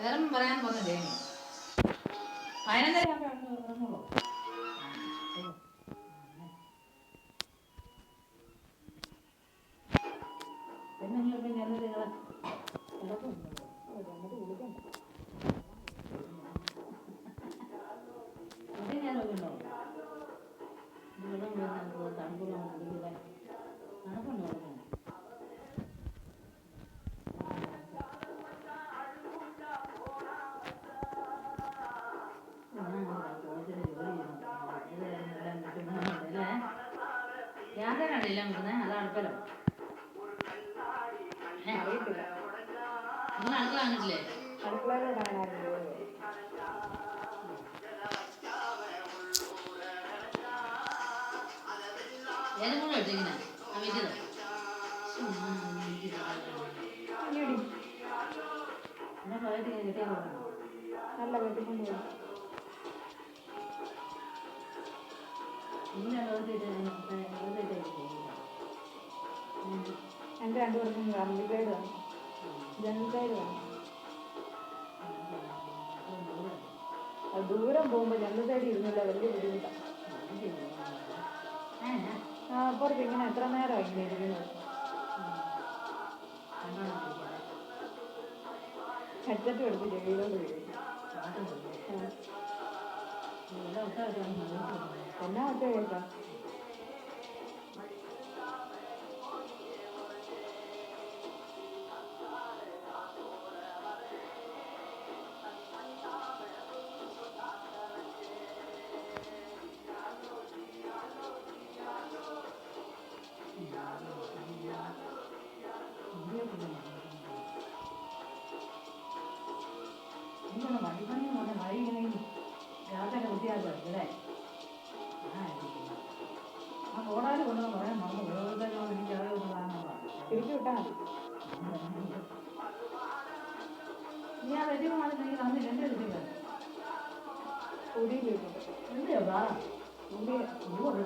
വേറെ പറയാൻ പറഞ്ഞില്ലേ പതിനൊന്നര ഇറങ്ങുള്ളൂ. പിന്നെ നിങ്ങൾ ഞാനൊരു ഞാൻ നോക്കണ്ടോ തണുപ്പുള്ള തണുപ്പുണ്ടോ യാതൊരാണ് എല്ലാം കിട്ടുന്നത്. അത് അടുപ്പലോ അറിയത്തില്ല. നിങ്ങൾ അടുക്കള കാണിട്ടില്ലേ? അടുക്കളയിൽ കാണാറുണ്ട്. ഏതും കൂടെ ഇട്ടിങ്ങനെ വീട്ടിലോ എന്നെ പോയിട്ട് കിട്ടിയാൽ കൊടുക്കണം. നല്ല വെട്ടിക്കൊണ്ട് പോകും. ഇങ്ങനെ എൻ്റെ രണ്ടുപേർക്കും കറണ്ട് സൈഡ് വേണം, ജനൽ സൈഡ് വേണം. അത് ദൂരം പോകുമ്പോൾ ജനൽ സൈഡ് ഇരുന്നില്ല വലിയ ബുദ്ധിമുട്ടാണ്. അപ്പുറത്ത് ഇങ്ങനെ എത്ര നേരമാണ് ഇങ്ങനെ ഇരിക്കുന്നത്. ഹെഡ്സെറ്റ് എടുത്ത് ചെവിയിലോട്ട് വരും. എന്നാ ഒറ്റ കേൾക്കാം. വണ്ടിപ്പണി എന്ന് പറഞ്ഞാൽ മഴ ഇങ്ങനെ രാത്രി കുത്തിയാൽ അല്ലേ ആ കോടാലി കൊണ്ടുവന്ന് പറയാൻ മറന്നു ഓരോരുത്തരും എനിക്ക് ആകെ ഒന്ന് കാണാനുള്ളതാണ്. തിരിച്ചു വിട്ടാൽ മതി. നീ ആ വെട്ടി മാറിട്ടെങ്കിൽ അന്ന് എൻ്റെ എടുത്തില്ല പൊടിയിൽ കിട്ടും. എന്തെയോ കാ പൊടി